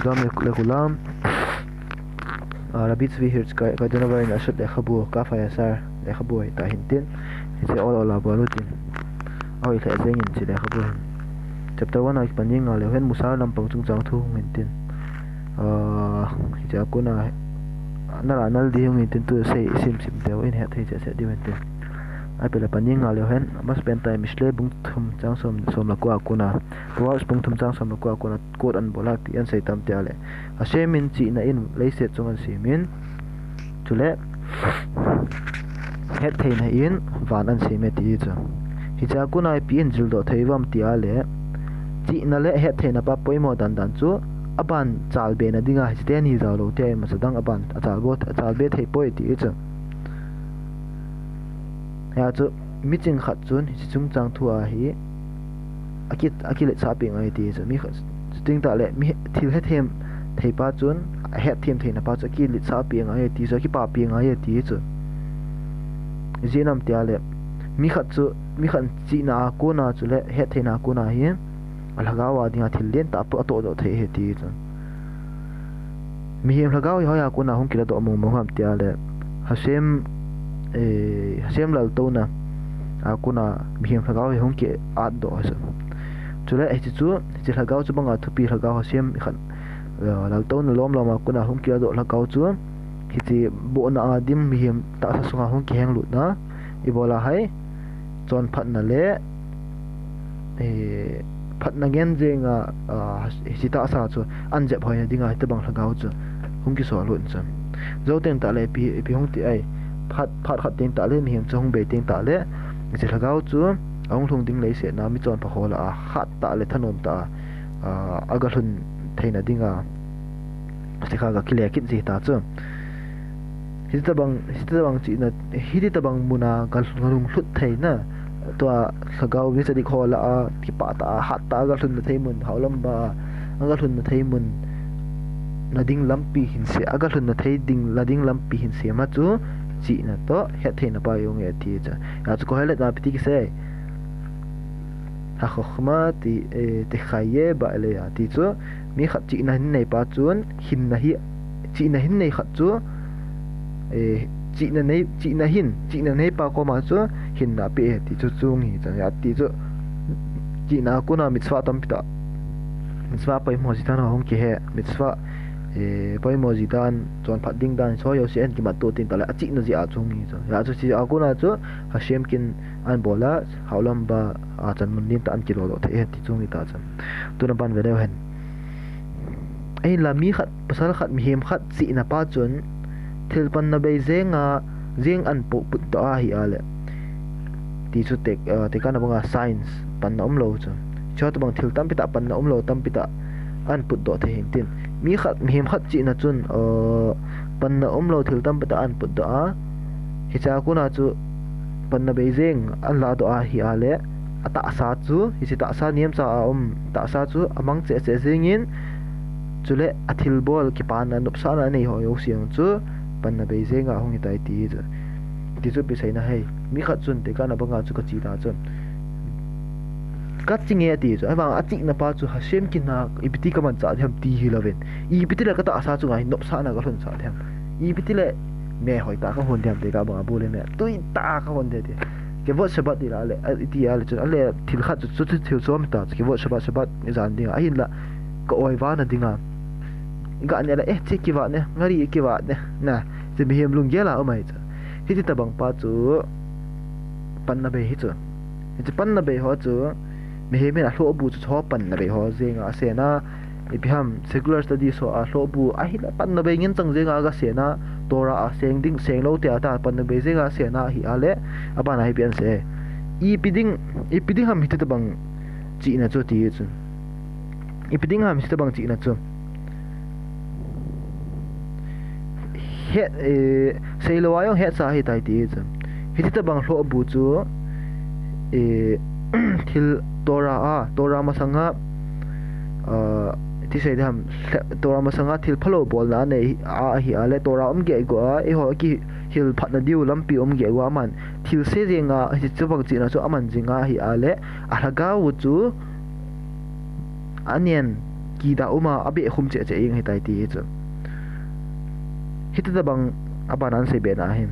Islam le kulam Rabbit vi hirts ka dona vain asat le khabu ka fa yasar le khabu ta hintin ise ola balutin oi le zengin si le khabu chapter 1 ai paning le hen musar lampang chung chang thu hintin ja kuna nara nal di hung hintin tu sei sim deu in het he se di hintin ai pela paning le hen mas spend time isle bung thum chang som la kwa kuna was bung thum chang som la kwa kuna kot an bolak ti an sei tam te ale a semin chi na in leiset chung an simin chule het thein ha in van an sime ti chu hi cha kuna pi in jil do theiwam ti ale chi na le het thein pa poimo dan chu aban chal be na dinga hi te ni za lo te ma sadang aban achal be thei poi ti chu ya chu meeting khat chun hi chung chang thua hi akile chaping ai ti chu mi khat ting ta le mi thil he them thei pa chun he them theina pa chu ki li chaping ai ti chu ki pa ping ai ti chu jinam tia le mi khat chi na ko na chu le he theina ko na hi alagawa dinga thil len ta to do thei he ti chu mi hem lagaw hi ya ko na hung kila do mo ham tia le hasem lal to na akuna mihim lagaw hi hung ke ad do so chule hi chu lagaw chu banga thupi lagaw hasem khan lal to na lom akuna hung ke do lagaw chu hi chi bo na adim mihim ta sa sunga hung ke heng lut na ibola hai chon phat na le phat na gen jenga hi ta sa chu anje phoi na dinga hi te bang lagaw chu hung ki so lut chu zo teng ta le pi hung ti ai phat khat ting ta le mihim chung be ting ta le je lagaw chu ong thung ding lei se na mi chon pa hola a khat ta le thanom ta aga hlun theina dinga sikha ga kile kit ji ta chu hita bang chi na hita bang muna gal ngalung hlut theina to lagaw wi chadi khola a ti pa ta hat ta ga hlun theimun haulam ba aga hlun theimun lading lampi hin se aga hlun thei ding lading lampi hin se ma chu chi na to he theina pa yong e ti cha ya chu ko hele na piti ki se ha khokhma ti te khaye ba le ya ti chu mi khat chi na hin nei pa chun hin na hi chi na hin nei khat chu chi na nei pa ko ma chu hin na pe ti chu chung hi cha ya ti chu chi na ko na mitzwa tam pita mitzwa pai mo jitan hong ki he mitzwa pai mo jitan chon phat ding dan so yo se en ki ma to tin ta la chi na ji a chung ni cha ya chu chi a ko na chu hashem kin an bola haulam ba a chan mun nin ta an ki lo lo the ti chung ni ta chan tu na ban ve le hen ai la mi khat pasal khat mi hem khat chi na pa chun thil pan na bei zeng an po put da hi ale ti chu te ka na banga science pan na lo chu chot bang thil tam pita pan na lo tam pita an put do the hin tin mi hem khat chi na chun pan na lo thil tam pita an put da hi cha ku na chu pan na bei zeng an la do a hi ale ata sa chu hi chi ta sa niam cha ta sa chu amang che zengin chule athil bol ki pan na nup sa na nei ho yo siang chu pan na be zenga hong itai ti chu pi sai na hei mi khat chun te ka na banga chu ka chi ta chun ka chinge ti chu awang achik na pa chu hasem ki na ibiti ka man cha them ti hi loven ibiti la ka ta asa chu ngai nop sa na ka hlun sa them ibiti le me hoi ta ka hon them te ka banga bule me tui ta ka hon de ke vo sabat ila le ti ale chu ale thil khat chu thil chom ta ke vo sabat zan ding a hin la ka oi wa na dinga ga ne la chi ki wa ne ngari ki wa ne na je mi hem lung gela o mai cha hi ti tabang pa chu pan na be hi chu hi pan na be ho chu mi he me la hlo bu chu cho pan na be ho zenga se na i bi ham secular study so a hlo bu a hi la pan na be ngin chang zenga ga se na tora a seng ding seng lo te ata pan na be zenga se na hi ale aba na hi pian se i piding ham hi ti tabang chi na chu ti chu i piding ham hi tabang chi na chu het sei lo ayong het sa hi tai ti chu hi ti bang hlo bu chu thil tora masanga ti sei dam tora masanga thil phalo bol na nei a hi ale tora ge go a e ho ki hil phat na diu lampi ge wa man thil se jenga hi chu bang chi na chu aman jinga hi ale a laga wu chu anian ki da uma abe khum che che ing hitai ti chu hita bang abanan se be na him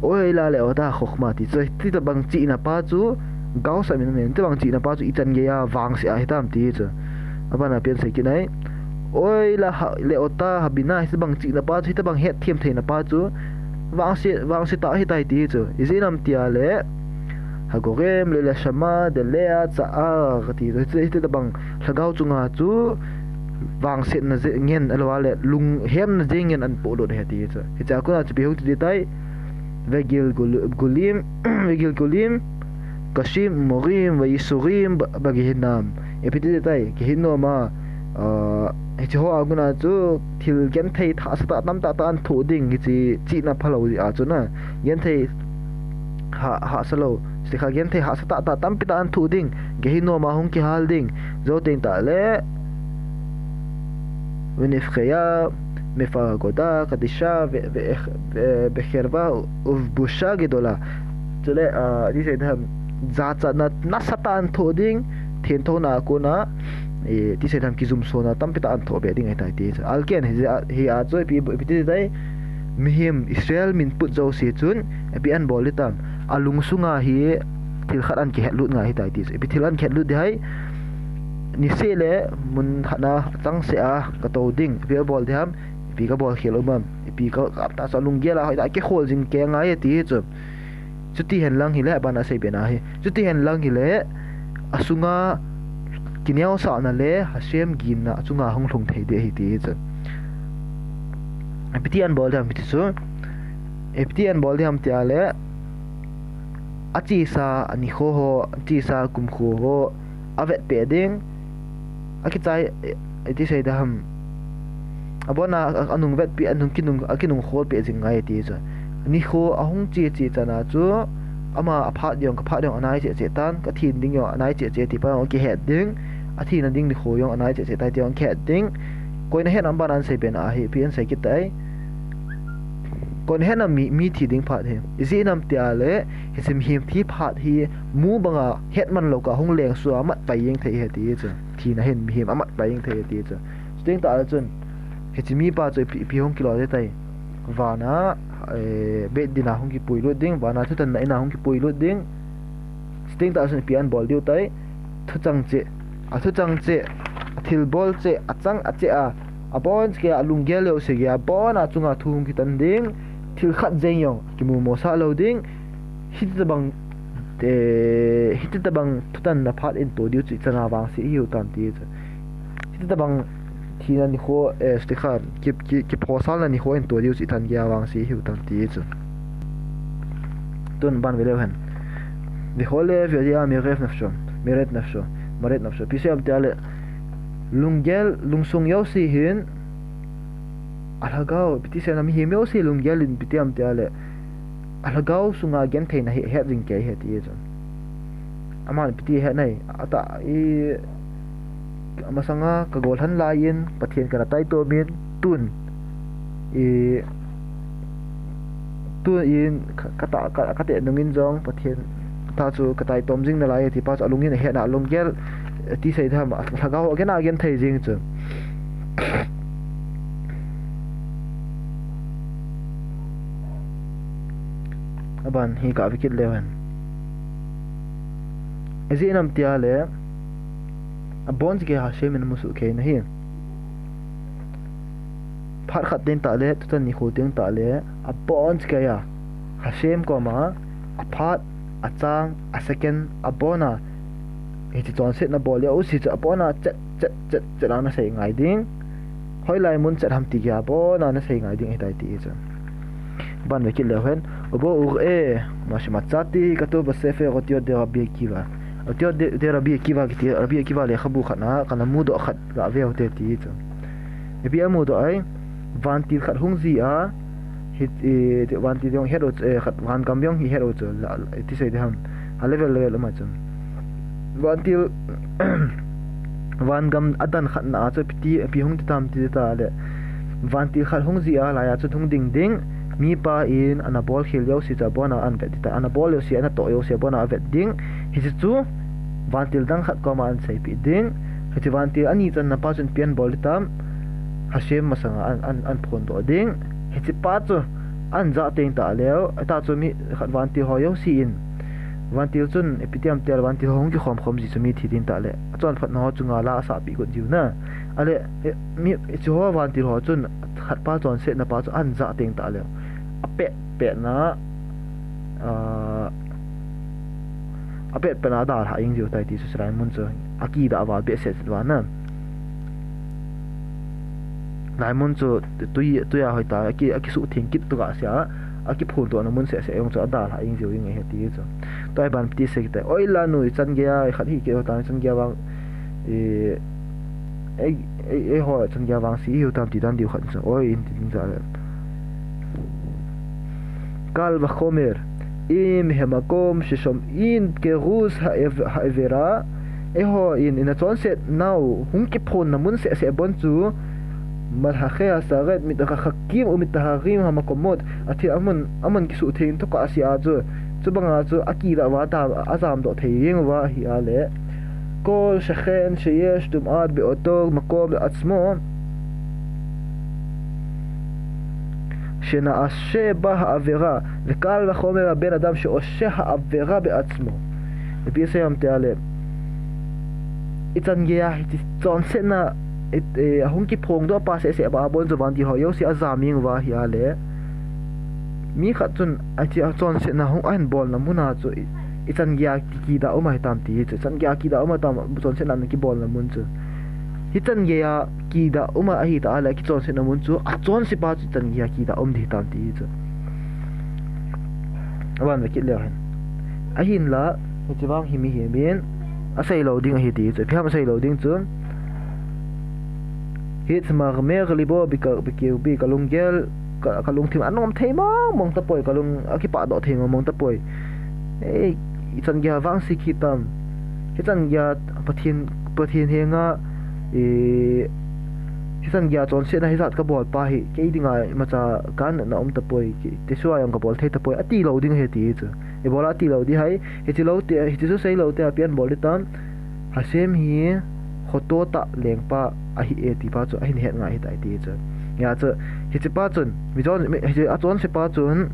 oi la le oda khokhma ti chu hita bang chi na pa chu gao sa min men te bang chi na pa chu ichan ge ya wang se a hitam ti chu abana pen se ki nai oi la le ota habina hita bang chi na pa chu hita bang het thiam the na pa chu wang se ta hitai ti chu izinam tia le hagorem le la shama de lea cha a ti hita bang thagau chunga chu wang set na ngen alwa le lung hem na jingen an po do he ti chu hi cha ko na chu behu ti tai vegil gulim kashim morim wa yisurim bagihinam epiti tai ki hinno ma hi ho aguna chu thil gen thei tha sa tam ta an thu ding hi chi na phalo a chu na gen thei ha salo sikha gen thei ha sa ta tam pita an thu ding ge hinno ma hung ki hal ding zo teng ta le ונפחיה מפרגודה קדישה ובחרבה ובושה גדולה. תולה, אני שיידם זעת נסתן תודינג תנתו נעקונה תשיידם כזום סונה תמפתה אנתו בידינג הייתה איתי. על כן, היא עזו הפיתי די מהם ישראל מנפות זו סיצון הפיאן בוליתם אלונגסונga hi tilkhat an kehlut nga hi taitis epithilan kehlut dai ni se le mun hana tang se a ka to ding pe bol dham pi ka bol khelo mam pi ka ta sa lunggela ha ke khol jing ke nga ye ti chu chuti hen lang hi le bana se bena hi chuti hen lang hi le asunga kinyao sa na le hasem gin na chunga hong thong thei de hi ti chu epitian bol dham ti chu epitian bol dham ti ale achi sa ani kho ho achi sa kum kho ho avet pe ding akitai iti sei dam abona anung vet pi anung kinung khol pe jing ngai ti cha ni kho ahung chi chana chu ama apha diong ka pha diong anai che tan ka thin ding yo anai che ti pa ki het ding a thin ding ni kho yong anai che tai tiong khet ding koina hen am baran sei ben a hi pian sei ki tai kon hen am mi thi ding phat he isi nam tia le hisim him thi phat hi mu banga hetman lo ka hung leng su amat pai yeng thei he ti cha thi na hen him amat pai yeng thei ti cha sting ta la chun hichimi pa choi pi hong kilo de tai wana be dina hong ki pui lu ding wana thu tan na ina hong ki pui lu ding sting ta chun pian bol diu tai thu chang che thil bol che achang ache a abon ke alunggel yo se ya bon a chunga thung ki tan ding thil khat jeng yo ki mu mo sa lo ding hit bang thutan na phat in to diu chi chana wang si yu tan ti hit bang thina ni kho stikhar ki phosal na ni kho in to diu chi tan gya wang si yu tan ti chu tun ban vele han de hole via miret nafsho pisam tale lunggel lungsung yo si hin alagaw piti sa nami himyo si lunggel in piti am tale alagaw sunga gen thei na he ring ke he ti jon aman piti he nai ata I amasanga kagol han lain pathian kana tai to min tun in kate nungin jong pathian ta chu katai tom jing na lai ti pa alungin he na lunggel ti sei tham alagaw again thei jing chu aban hi ka vikit lewan ezinam tiale abon ge ha shemen musu ke na hi phar khat den ta le tutan ni kho teng ta le abon ge ya ha shem ko ma aphat achang a second abona eti ton set na bol ya usi cha abona chet na sei ngai ding hoi lai mun chet ham ti ya bona na sei ngai ding hetai ti cha ban vikit lewan obo ur ma chati ka to ba sefer otio de rabbi kiva otio de rabbi kiva ki rabbi kiva le khabu khana kana mu do khat ga ve hote ti chu e bi amu do ai vantil khat hung zi a hit de vantil yong hero khat van kam yong hi hero chu ti sei de ham a level ma chu vantil van gam adan khat na chu pi hung ti tam ti ta le vantil khat hung zi a la ya chu thung ding mi pa in ana bol khil yo si cha bona an vet ta ana bol yo si ana to yo si bona vet ding hi chu vantil dang khat ko man sei pi ding heti vanti ani chan na pa chun pian bol tam Hashem masanga an phon do ding heti pa chu an za teng ta leo ta chu mi vanti hoyo si in vanti chun epitiam tel vanti hong ki khom ji chu mi thi din ta le chon phat no chunga la sa pi ko diu na ale mi chu ho vanti ho chun khat pa chon se na pa chu an za teng ta leo ape pe na apet penada ha ing jo tai ti su rai mun chu aki da wa be se wa na nai mun chu tuya hoi ta aki su thing kit tu ga sia aki phun to na mun se yong chu ada ha ing jo ing he ti chu toi ban ti se ta oi la nu chan ge ya khat hi ke ta chan ge wang e ho chan ge wang si hu tam ti dan diu khan chu oi in tin za kal va khomer im hemakom shishom in kerus haevera eho in a chon set now hung ki phon na mun se bon chu mal ha kha sagat mit kha khakim u mit harim hamakomot athi aman ki su thein to ka asia chu chubanga chu akira wa ta azam do theyeng wa hi ale kol shakhen sheyesh tumat be oto makom atzmo שנעשה בה העבירה וקל וחומר הבן אדם שעושה העבירה בעצמו לפי סיים תעלה איתן גאה צונסנה את ההונקי פרונגדו פס אסי אבאבון זובנתי הויו סי עזאמין והיאלה מי חצון אתי צונסנה הונק אין בול נמונה צו איתן גאה קידה אומה היתמתי איתן גאה קידה אומה תם צונסנה נקי בול נמון צו hitan ya ki da uma ahi ta ala ki chon se namun chu a chon se pa chu tan ya ki da om di tam ti chu awan ve ki le hen ahin la chi wang hi mi hi min a sei loading hi ti chu phiam sei loading chu hit mar mer libo bi ka bi kalung gel kalung thim anom theima mong ta poi kalung aki pa do theng mong ta poi ei itan ya wang si ki tam hitan ya pathin henga hisan gya chon se na hisat ka bol pa hi ke dinga macha kan na ta poi te suwa yang ka bol the ta poi ati lo ding he ti chu e bola ti lo di hai he ti lo te he ti so sei lo te apian bol tam hasem hi khoto ta leng pa a hi e ti pa chu a hin het nga hi tai ti chu ya chu he ti pa chun mi jon he a chon se pa chun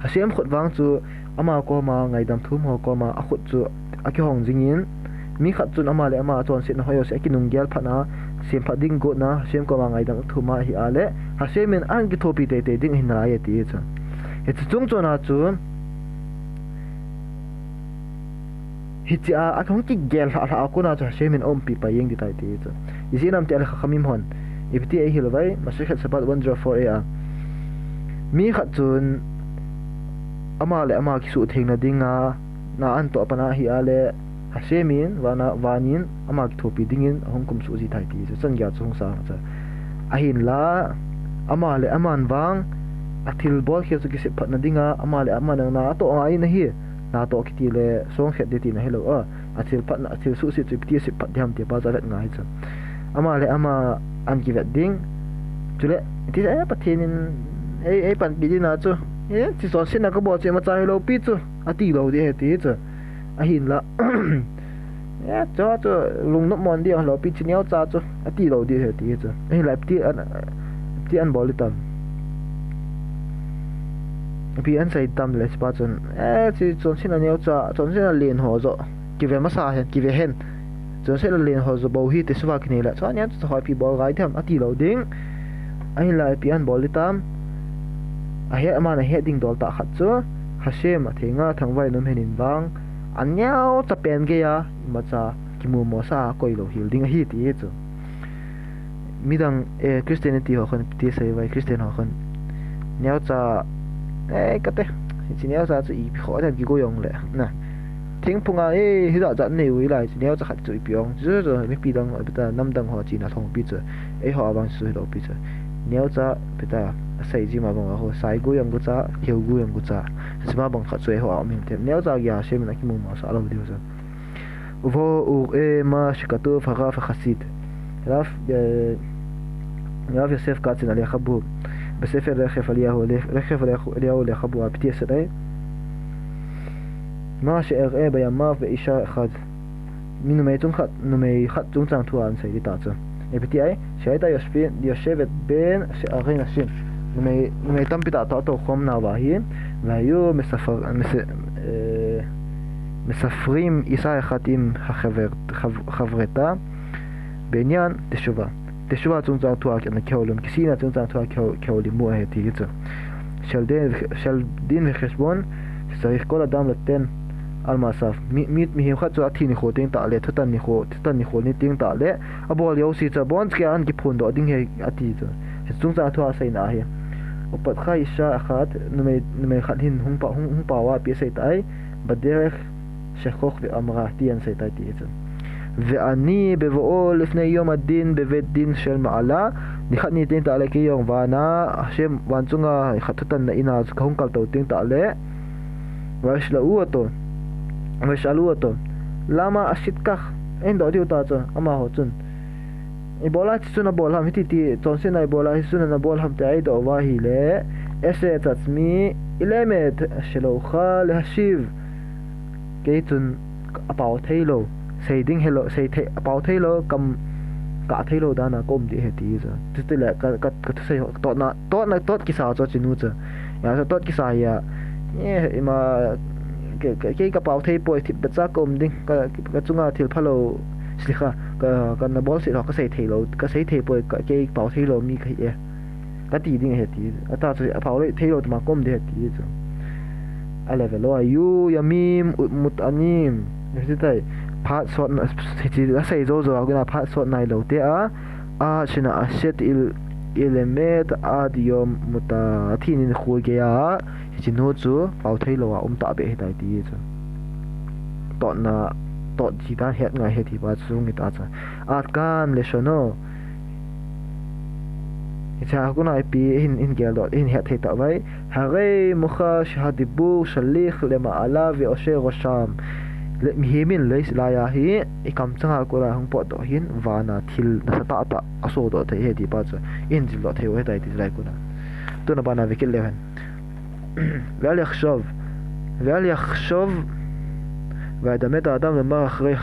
hasem khot wang chu ama ko ma ngai dam thum ho ko ma a khut chu aki hong jingin mi khat chun ama le ama chon sit na hoyo se ki nung gyal phana sem phading go na sem ko ma ngai dam thuma hi ale ha semen an ki thopi te te ding hin ra ye ti cha he chung chona chu hi cha a thong ki gel ha ko na cha semen om pi pa yeng di tai ti cha isinam te al khamim hon ibti ai hilwai masakhat sabat 104 a mi khat chun ama le ama ki su thengna dinga na an to pana hi ale hasemin wana wanin ama ki thopi dingin hongkum su ji thai ti chan gya chung sa cha ahin la ama le aman wang athil bol khia chu ki se phatna dinga ama le ama na to ai na hi na to ki ti le song khet de ti na hello a athil phatna athil su si chu ti se phat dhiam te ba za vet ngai cha ama le ama an ki vet ding chule ti a pathin ei pan bi dina chu e ti son sin na ka bo che ma chai lo pi chu ati lo de he ti chu a hin la ya cho lung no mon dia lo pi chiniao cha chu ati lo de he ti chu ei la ti an bol tam pi an sai tam le spa chun ti chon sin na neo cha chon sin na len ho zo ki ve ma sa hen ki ve hen chon sin na len ho zo bo hi te suwa ki ne la cha nya chu hoi pi bol gai tham ati lo ding ai la pi an bol tam a he ama na he ding dol ta khat chu hasem a thenga thangwai nom henin wang anyao cha pen ge ya ma cha kimu mo sa koi lo hil ding hi ti chu midang christianity ho khon ti sai vai christian ho khon nyao cha kate chi nyao cha chu i kho da gi go yong le na thing punga hi da za nei wi lai chi nyao cha khat chu i pyong zu zu mi pi dang ta nam dang ho chi na thong pi chu e ho awang su lo pi chu nyao cha pita sai ji ma bang ho sai go yang go cha hiu go yang go cha sima bang kha chue ho a ming tem nyao cha ya sem na ki mu ma sa lo diu cha vo u ma shikatu fa ga fa khasid raf يوسف كاتن عليه خبو بسفر رخف الياهو رخف الياهو لخبو ابتي سداي ما شئ بيا ما في إشاء خد من ميتون خد نمي خد جون تان توان سيدي تاعته يبتي أي شايدا يشبت بين شأغين الشين نمي تم بتاع تاعته خمنا واهين והיו מספרים אישה אחת עם חברתה בעניין תשובה. תשובה צונצר תואר כעולם, כסינה צונצר תואר כעולים מועטי יצא. של דין וחשבון שצריך כל אדם לתן על מעשיו. מהמחת צורה תיניחו תין תעלה, תתניחו ניתין תעלה, אבל יוסי צבון צקיען גיפון דו דין עתיד. צונצר תואר סיינה היא. ופתחה אישה אחת, נמי אחד הן פעवा פייסייתאי, בדרך שכוח ואמרה תיין סייתאי תייצא. ואני בבואו לפני יום הדין בבית דין של מעלה, ניחת ניתן תעלה כיום, וענה השם ואנצונga חתותן נאינה אז כהון קלטאותין תעלה, וישאלו אותו, למה עשית כך? אין דעתי אותה עצה, אמר הוצון. איבולה תסון הבול המתיתי, תונסין איבולה תסון הבול המתעיד אובה הילה, אעשה את עצמי אילמת, שלא אוכל להשיב. כיתון הפעותי לו, סיידין הלו, הפעותי לו, קעתי לו דנה קום דיהתי זה. תסתילה, כתוסי, תות כיסה הזאת שנוצה. תות כיסה היה, כי כפעותי פה, תבצע קום דין, כצונga תלפלו, סליחה,กันนะบอลสิเราก็ใส่เทโลก็ใส่เทปวยก็เกี่ยเป่าเทโลมีใครเอ๋ก็ตีดิ้งเหตุอ่ะตาจะเป่าเลยเทโลจะมาก้มเดือดตีจ้ะอะไรเวลาอยู่ยามีมมุตอานิมนี่สิได้พัดสดที่ใส่โจโจก็น่าพัดสดในโลเตอะชนะอาเซตอิเลเมตอาดิยมมุตาที่นี่คุยกันที่โน้ตจูเป่าเทโลอ่ะตาเบะได้ตีจ้ะตอนน่ะตอดที่ด้านเหตุไงเหตุที่ว่าสูงนิดอาจจะอาจการเลชโน่จะหากุนายปีอินเกลดอินเหตุที่ต่อไว้หากมุขชาดิบูชลิขเลมาอาลาวิโอเชโรชามเลมีหิมินเลยสลายาฮีอีคำจังหากุลาหงปอดต่อหินวานาทิลนัสตาตะอโศดต่อเหตุที่ว่าจะอินจิลดเทวเหตุที่ไรกุนาตัวนับนาวิกิเลวันואל יחשוב וידמה את האדם למר אחרי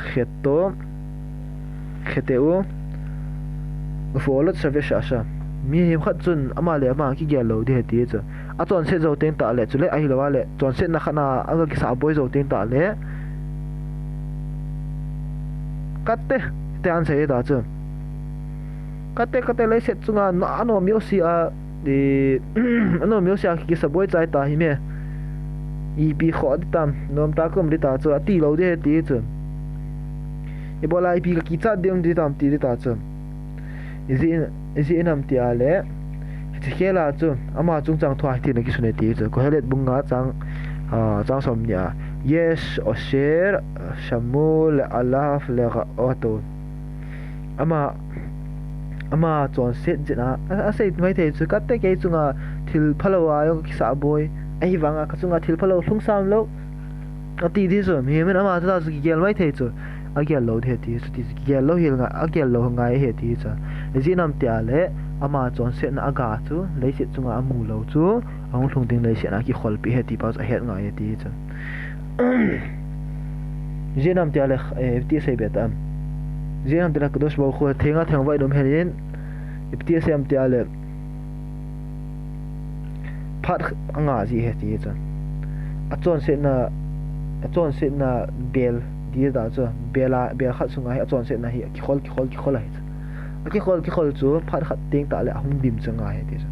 חטאו ופעולות שווה שעשה מי הם חצון אמר כי גאה לו דהתי את זה הצון סט זו תן תעלה צולי אהי לו עלה צון סט נחנה אגר כסעבוי זו תן תעלה קטה תאן סייד עצם קטה לי סט צונga אנו מיוסיה כי כסעבוי צאי תאהי מיอีปีขอดิตามนอมตาก็ไม่ได้ตาเจอตีเราได้ตีเจออีบอลายปีก็กิจเดียวได้ตามตีได้ตาเจออีสินำตีอะไรที่เขลาเจออามาจงจังทัวร์ที่นักกิจสุนตีเจอก็ให้เล็ดบุงงาจังสมเนี่ยยสโอเชร์ชัมมูลอัลลาฟเลกออโตอามาจอนเซตจินะอาศัยไม่เท่จุกัดแต่แกจุงาทิลพลาวายก็กิสาบอยไอ้วังก็จุงาทิลพลาวทุ่งสามโลตีที่สุดมีมันอามาจะสกิเกลไม่เท่จุอาเกลโลเท่ที่สุดสกิเกลโลเฮลงาอาเกลโลงาเฮที่จุไอ้จีนำเตียเล่อามาจอนเซตน่ะอากาศจุเลยเซตจุงามูโลจุอาหุ่นทุ่งดิ่งเลยเซตน่ะกี่คนปีเฮที่ป้าจะเฮดงาเฮที่จุจีนำเตียเล่ที่ใส่เบ็ดอันจีนำเตียเล่ก็ดูสบายคุยเทงไว้ดมเฮลินที่ใส่นำเตียเล่พัดงาจีเฮที่จุจอนเซตน่ะเบลดีดาจ้ะเบลขัดสุงไงจอนเสร็จนะเฮียกี่คนอะไรกี่คนจูพัดขัดเตียงตาเลยหุ่งดิมจังไงที่จ้ะ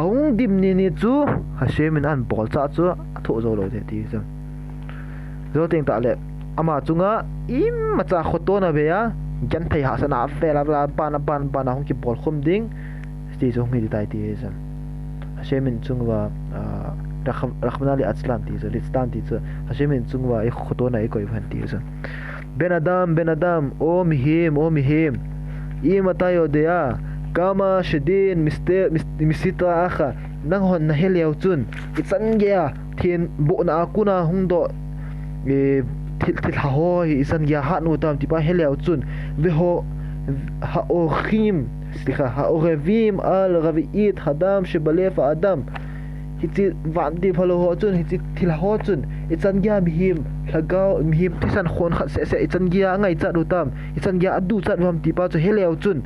หุ่งดิมนี่จูฮาเชมินอันบอลจ้าจูทุกโจโลที่จ้ะโจเตียงตาเลยอามาจุงอ่ะอิมมาจากขดตัวนะเบียยันไทยหาสนาเวลาปานหุ่งกี่บอลคมดิ้งที่จูหุ่งดีตายที่จ้ะฮาเชมินจุงว่าرحمنا لي أسلام تيزا لستان تيزا هشمين سنوا إيه خطونا إيه كوي فهن تيزا بن أدم أو مهم إيه متايو ديا كما شدين مستيطا آخا نغهن نهل يوتون إتسان تين بؤنا أكونا هندو تلحهوه إتسان هاتنو تام تبا هل يوتون وهو هأوخيم سليخا هأوغيم الغبئيت هدام شباليف أدم hi chi van ti phalo ho chun hi chi thil ho chun I chan gya mihim lagao mihim tisan khon khat se I chan gya ngai cha du tam I chan gya adu chat wam ti pa chu heleu chun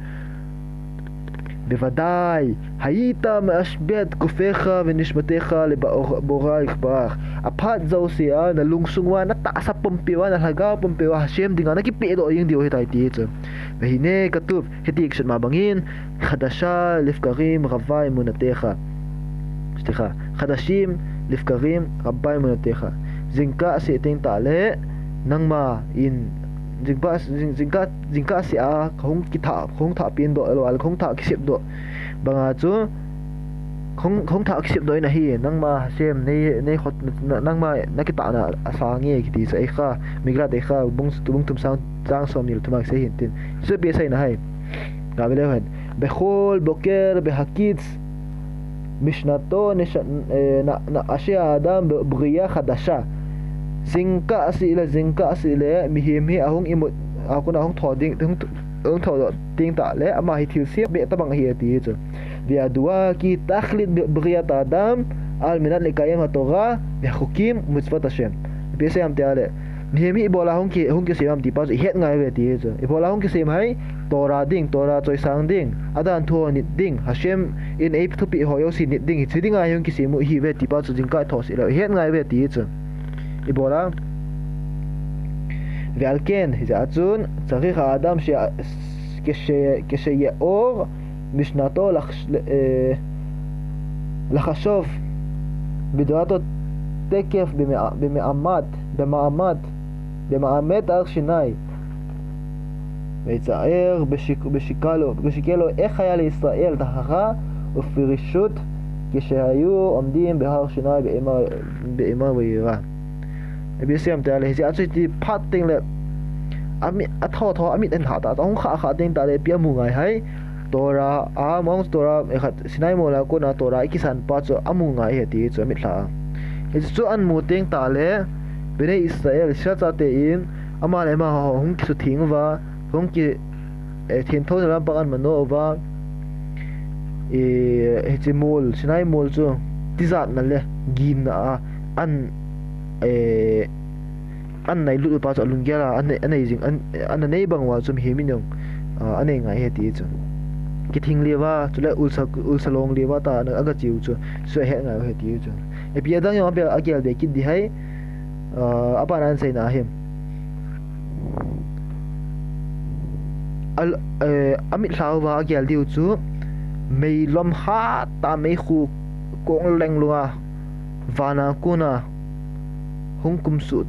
בוודאי, היית מאשבט גופך ונשמתך לבורייך ברך. הפת זו סיעה נלונגסונגwa נתעשה פומפיwa נלהגה פומפיwa השם דינגה נקיפדו ינג דיו היטייתי את זה. והנה כתוב, היתיק של מבנגין, חדשה לבקרים רבה אמונתך. סליחה, חדשים לבקרים רבה אמונתך. זינקה סייתין תעלה, נגמה אין jingka si a khong tha pin do alwal khong tha kisip do banga chu khong tha kisip do na hi nangma sem nei khot nangma nakita na asangi ki ti sai kha migra de kha bung tum sang chang som nil tumak se hin tin se be sai na hai ga bele hen bechol boker behakitz mishnato na ashia adam bria khadasha zingka asile mihim hi ahung imut akuna ahung thoding tung tho ting ta le ama hi thil siap be tabang hi ti chu bia dua ki takhlid briyat adam al minat likayam hatora bi hukim mutzvat hashem be se am te ale mihim hi bola hung ki sem ti pa het ngai ve ti chu bola hung ki sem hai tora choi sang ding adan tho nit ding hashem in ape thu pi hoyo si nit ding hi chiding ai hung ki sem hi ve ti pa chu jingka thos ila het ngai ve ti chu إبولا ועל כן הצ'ון צריך האדם כשיאור משנתו לחשוב בדעתו תקף במעמד הר סיני ויצער בשיקלו איך היה לישראל טהרה ופרישות כשהיו עומדים בהר סיני באימה ויראה BCM te le sia chi phat ting le ami atho amit en hata tong kha ting ta le pia mu ngai hai tora a mong tora e khat sinai mo la ko na tora ikisan pa cho amu ngai he ti cho mi thla e chu an mu ting ta le bene Israel sha cha te in ama le ma hong ki su thing wa hong ki thien tho la pa kan mano wa e chi mol sinai mol chu tizat na le gin na an an nei lu pa cho lungyala an nei jing an nei bangwa chum hemin yong ane ngai he ti chu ki thing lewa chule ulsalong lewa ta na aga chiu chu so he ngai he ti chu e pia dang yo be agel de ki di hai apa nan sei na hem al amit lawa agel diu chu mei lom ha ta mei khu kong leng lunga vana kuna hong kum su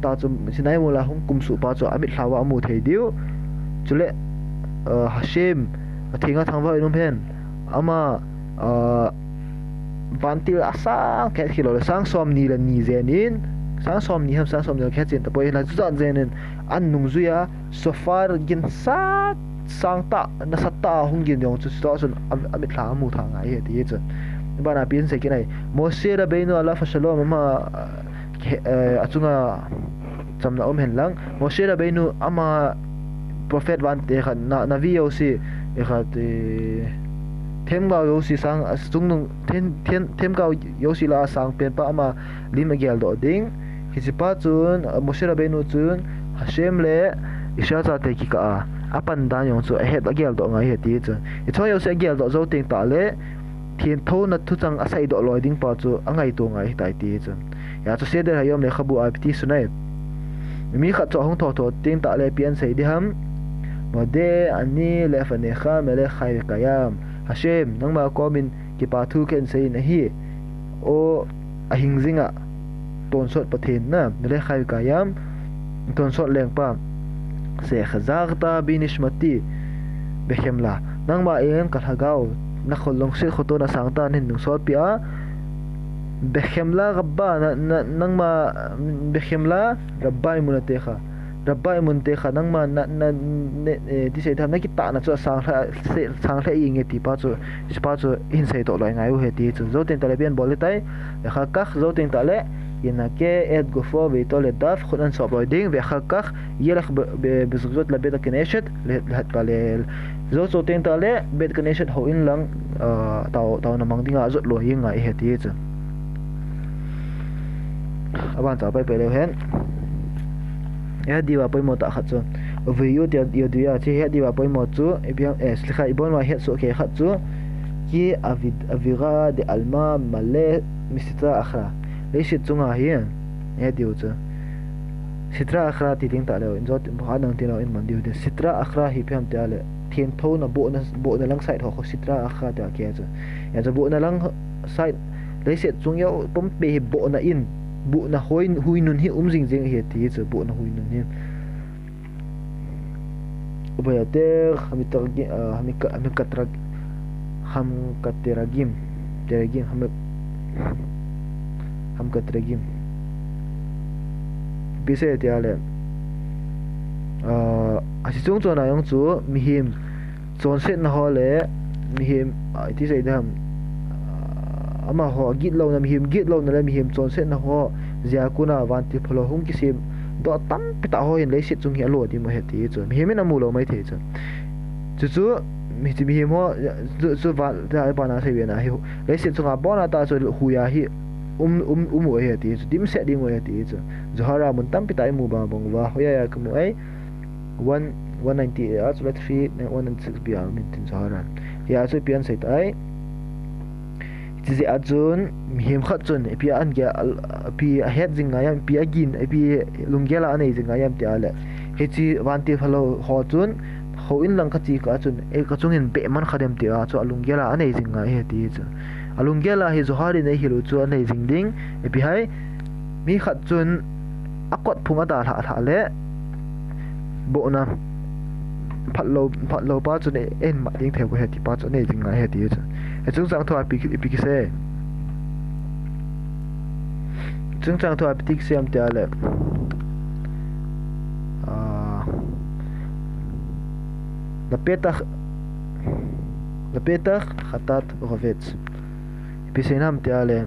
ta chu sinai mola hong kum su pa chu amit hlawa mu thei diu chule hashem athinga thangwa inum pen ama vantil asa ke khilo sang som ni la ni zenin sang som ni ham sang som ni khe chen ta poi na chu zenin an nung zuya so far gin sa sang ta na satta hong gin yong chu sto sun amit hla mu tha ngai he ti chu bana pin se kinai mose ra beino ala fa shalom ma achunga chamna hen lang Moshe Rabbeinu ama prophet van te kha navi yosi e kha te themga yosi sang astungnung themga yosi la sang pen pa ama lim gel do ding hisipa chun Moshe Rabbeinu chun Hashem le isha cha te ki ka apan dan yong chu het agel do ngai he ti chu e chho yosi agel do zo ting ta le thien tho na thu chang asai do loi ding pa chu angai to ngai tai ti chu ya chu se der hayom le khabu apti sunai mi kha cho hong tho ting ta le pian sei di ham mode ani le fanecha mele khai kayam Hashem nangma komin ki pa thu ken sei na hi o ahing zinga ton sot pathin na mele khai kayam ton sot leng pa se khazarta bi nishmati behemla nangma en kalhagao na kholong se khoto na sangta nin nung sot pia بخملا غبا نغما بخملا ربا منتخا ربا منتخا نغما دي سي تام نكي تا نا چو sang la ing ti pa chu in sei to lai ngai he ti chu zo ten tale pian bol tai kha kakh zo ten tale ina ke et gofo ve to le daf khunan so boyding ve kha kakh yelakh bezgot la bet keneshet le palel zo ten tale bet keneshet ho in lang taw na mang dinga zo lo ing ngai he ti chu aban cha pai pe le hen ya diwa poi mo ta khat chu video tia dia chi he diwa poi mo chu ebiang slikha ibon wa het so ke khat chu ki aviga de alma male misita akhra le shi chunga hi ya diu chu sitra akhra ti ting ta le in jot ba nang tin in man diu de sitra akhra hi pham ta le thien tho na bo na lang side ho sitra akhra ta ke chu ya chu bo na lang side le se chung yo pom pe bo na in bu na hui nun hi jing jing hi ti chu bu na hui nun hi ubaya ter hami targi hami katrag ham kateragim teragim ham kateragim bise ti ale asi chung chona yong chu mihim chon set na hole mihim ti sei dam ama ho git lo na mihim git lo na le mihim chon set na ho zia kuna wanti pholo hung ki sim do tam pita ho in le sit chung hi alo ti mo he ti chu mihim na mu lo mai the chu chu mihim ho chu va da ba na sei na hi le sit chung a bona ta chu hu ya hi he ti chu dim se ding he ti chu johara mun tam pita mu ba bong wa ho ya ku mu ai 190 chu le 3 196 bia min tin johara ya chu pian sei tai ti ajun mihim khat chun pi an ge pi a het jing ayam pi agin pi lunggela anei jing ayam ti ale he chi wanti phalo ho chun ho in lang khachi ka chun e ka chung in be man khadem ti a chu lunggela anei jing a he ti chu alunggela hi zohari nei hilu chu anei jing ding e pi hai mi khat chun akot phunga da tha le bo na phatlo pa chu ne en ma ding theu he ti pa chu nei jing a he ti chu chung chang thwa pi ki se chung chang thwa pi se am te ale la petach khatat rovetz pi se nam te ale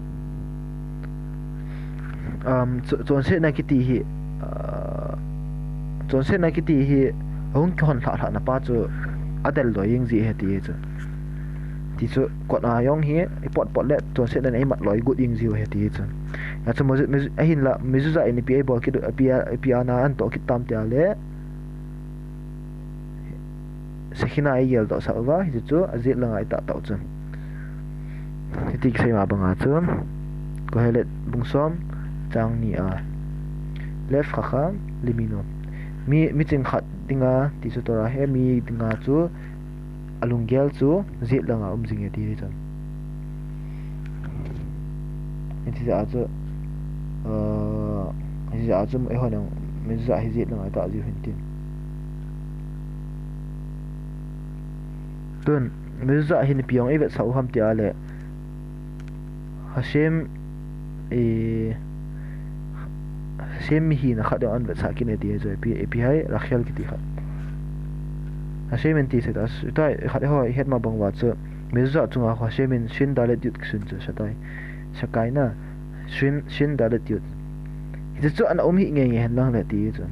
chon se na ki ti hi chon se na ki ti hi hong khon thla na pa chu adel do ying ji he ti chu ti chu kot a yong hi pot le chon se na ei mat loi gut ying ji he ti chu ya chu mo a hin la mizu za ni pi bol ki pi ana an to ki tam te ale sekhina ai yel do sa wa hi chu azit langai ta ta chu ti ki sei ma banga chu ko helet bungsom chang ni a left kha limino mi ching khat dinga ti chu tora he mi dinga chu alunggel chu zit langa jing ti chan ti za chu za chu e honang mi za hi zit langa ta ji hintin tun mi za hin piong e vet sau ham ti ale hashem sem mi hi na khat an vet sa ki ne ti zo pi hai rakhel ki ti khat hashemin ti se das tai khat ho het ma bang wa chu mi za chunga hashemin shin dale dyut ksun chu satai sakai na shin dale dyut hi chu an hi nge hen lang le ti chu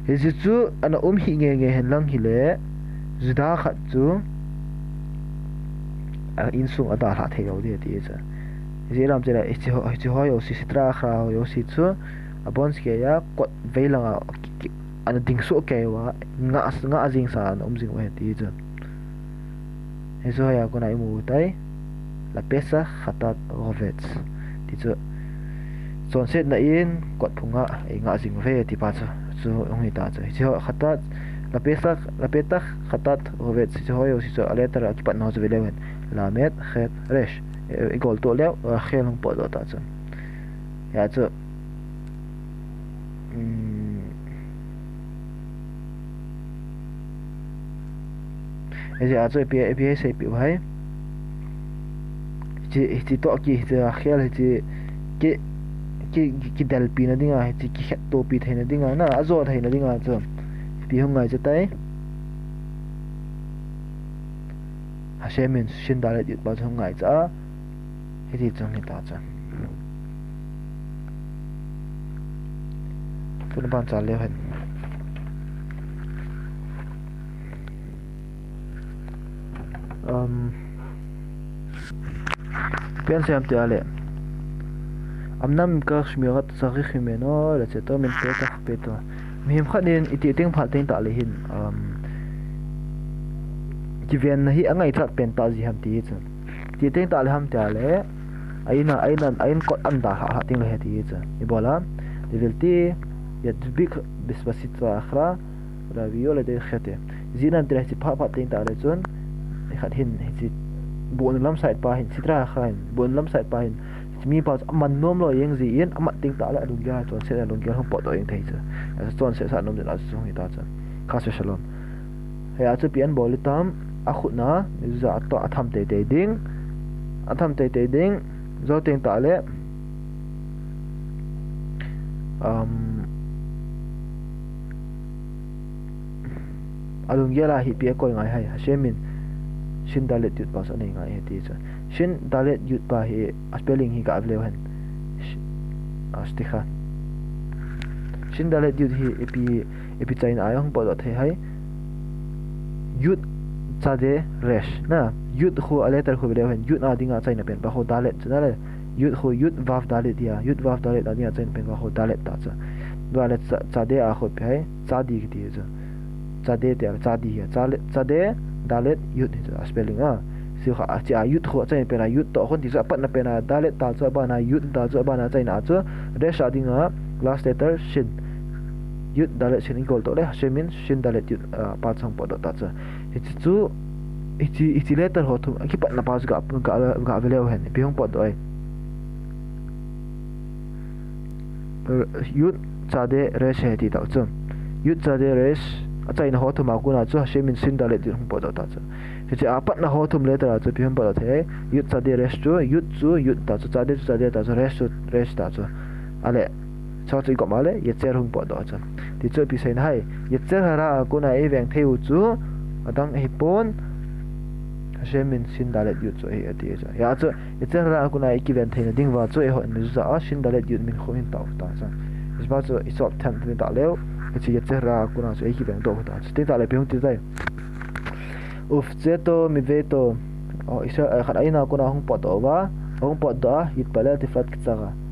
hi chu an hi nge hen lang hi le zuda khat chu a in sung ada ha the yo de ti chu ji ram che la chi ho yo si sitra kha yo si chu abons ke ya kot veilanga ana ding so ke wa nga jing sa jing wa ti chu he so ya ko na imu tai la pesa khatat rovets ti chu chon set na in kot phunga e nga jing ve ti pa chu ong ta chu chi khatat la peta khatat rovets chi ho yo si chu aletra ki pat na chu velewen la met khet resh e gol to le khelong po do ta chu ya chu ese a choi pi se pi bhai chi to ki se khel ki dal pi na dinga ki khet to pi theina dinga na azo theina dinga chu pi hungai che tai hashemin shin dal dit ba hungai cha heti chung ni ta cha tun ban cha le hen pian sem te ale amnam ka shmirat sakhi khimeno la cheto men pe ta pe to mihim khanin iti teng pha teng ta le hin kiven hi angai chat pen ta ji ham ti chu ti teng ta le ham ta le ain kot an da ha ting le ti chu I bola level ti yat big bisbasita akhra la viola de khate zinan tre si pha teng ta le chun khat hin hi bon lam side pa hin sitra khain bon lam side pa hin mi pa man nom lo yeng zi in amat ting ta la lung ya chon se la lung ya hong po to eng thei chu as chon se sa nom de la chu hi ta cha kha se shalom he a chu pian bolitam a khutna za to atham te ding zo teng ta le alung ya la hi pi ko ngai hai hashemin shin dalet yut pas ani ngai he ti cha shin dalet yut pa hi spelling hi ka avle han astikha shin dalet yut hi epi chain ayong po da the hai yut chade resh na yut khu a letter khu vle han yut na dinga chain pen ba ho dalet cha le yut khu yut vav dalet ya yut vav dalet adinga chain pen ba ho dalet ta cha dalet chade a khu pe chadi ki ti cha chade te chadi ya chade dalet yut ni cha spelling a si kha a cha yut kho cha pe na yut to khon ti cha pat na pe na dalet ta cha ba na yut ta cha ba na cha na cha re sha dinga last letter shin yut dalet shin equal to le shemin shin dalet yut pa chang po do ta cha ichi letter ho thum ki pat na pa ga vele hen bi hong po do ai yut cha de re she ti ta chum yut cha de res achai na ho thum a kuna chu shemin shin dalet yut hong po do ta cha che apat na ho thum letter a chu bi hong po do the yut cha de res chu yut ta chu cha de ta chu res ta chu ale cho chi ko male ye cher hung po do cha ti chu pi sein hai ye cher hara kuna e veng theu chu adang hi pon shemin sin dalet yut chu e ati cha ya chu ye cher hara kuna e ki ven thein ding wa chu e ho mi za a sin dalet yut min kho hin ta cha is ba chu isop tham mi ta leo chi ye cher hara kuna chu e ki veng do ta ti ta le bi hung ti dai uf zeto mi veto o isa khat aina kuna hung po do wa hung po da hit pala ti flat ki chaga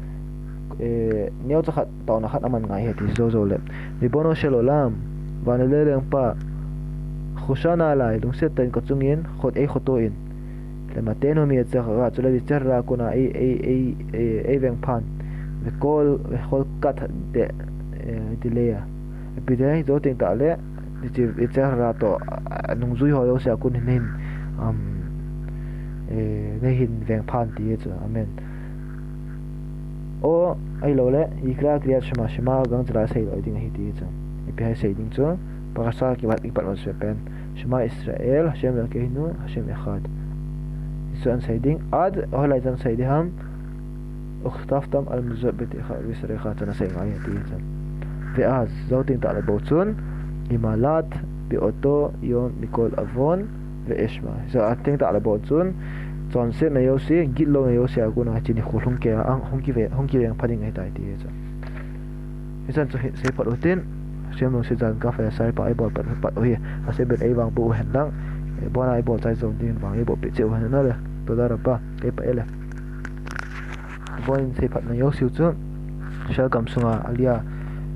neo cha khat taw na khat aman ngai he ti zo le mi bono shelo lam vanele reng pa khushana lai lung se ten ko chungin khot e khoto in le mateno mi cha ga chula bi charra kuna e veng phan ve kol ve khol kat de dileya bi dai zo teng ta le ti charra to nung zui ho yo sia kun hin ne hin veng phan ti cha amen o ai lo le ikra kriya shima gang chla sei lo ding hi ti cha ipi hai sei ding chu pakasa ki wat ipat on sepen shima israel hashem la keinu hashem echad isan sei ding ad holai jan sei de ham ukhtaftam al muzabit ikha wisre khatana sei ngai ti cha ve az zautin ta le bochun imalat bi oto yon nikol avon ve eshma so ating ta le bochun chon se na yo si gilo na yo sia guna chini khulung ke ang hongki veng phading ai tai ti cha isan chu se pat utin semong se jan ka fa sai pa ai bol pat pat oi a se bet ai wang bu hen dang e bona ai bol chai zong din wang ai bol pe cheu han na le to da ra pa ke pa ele boin se pat na yo siu chu sha kam sunga alia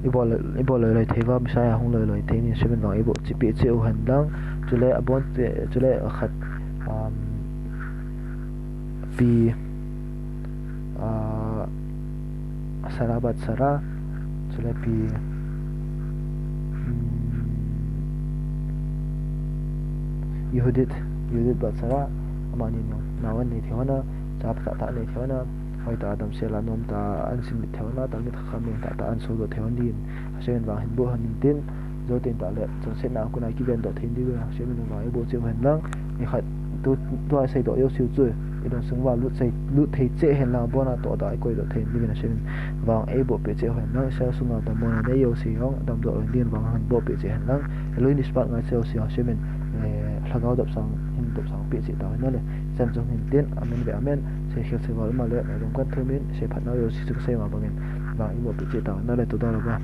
i bol le theiwa misaya hong le theini seven wang ai bol chi pe cheu han dang chule abon chule khat pi sarabat sara chule pi yudit bat sara amani no nawan ni thewana chap ta ni thewana hoi ta adam sela nom ta an sim ni thewana ta mi khamin ta an so do thewan din asen wa hin bo hanin tin zo tin ta le cho se na kuna ki ben do thein di wa se min wa bo che hen lang ni khat tu sai do yo siu chu idon sungwa lut thei che hen la bona to da koi do thein ni na shin wang e bo pe che hen na sa sunga ta mona ne yo si hong dam do din wang han bo pe che hen lang loi ni spark ngai se si ha shemen lagao dap sang hin dap sang pe che ta na le san jong hin tin amen ve amen se khel se wal ma le rong kan thumin se phat na yo si chu se ma bangin wang e bo pe che ta na le to da ba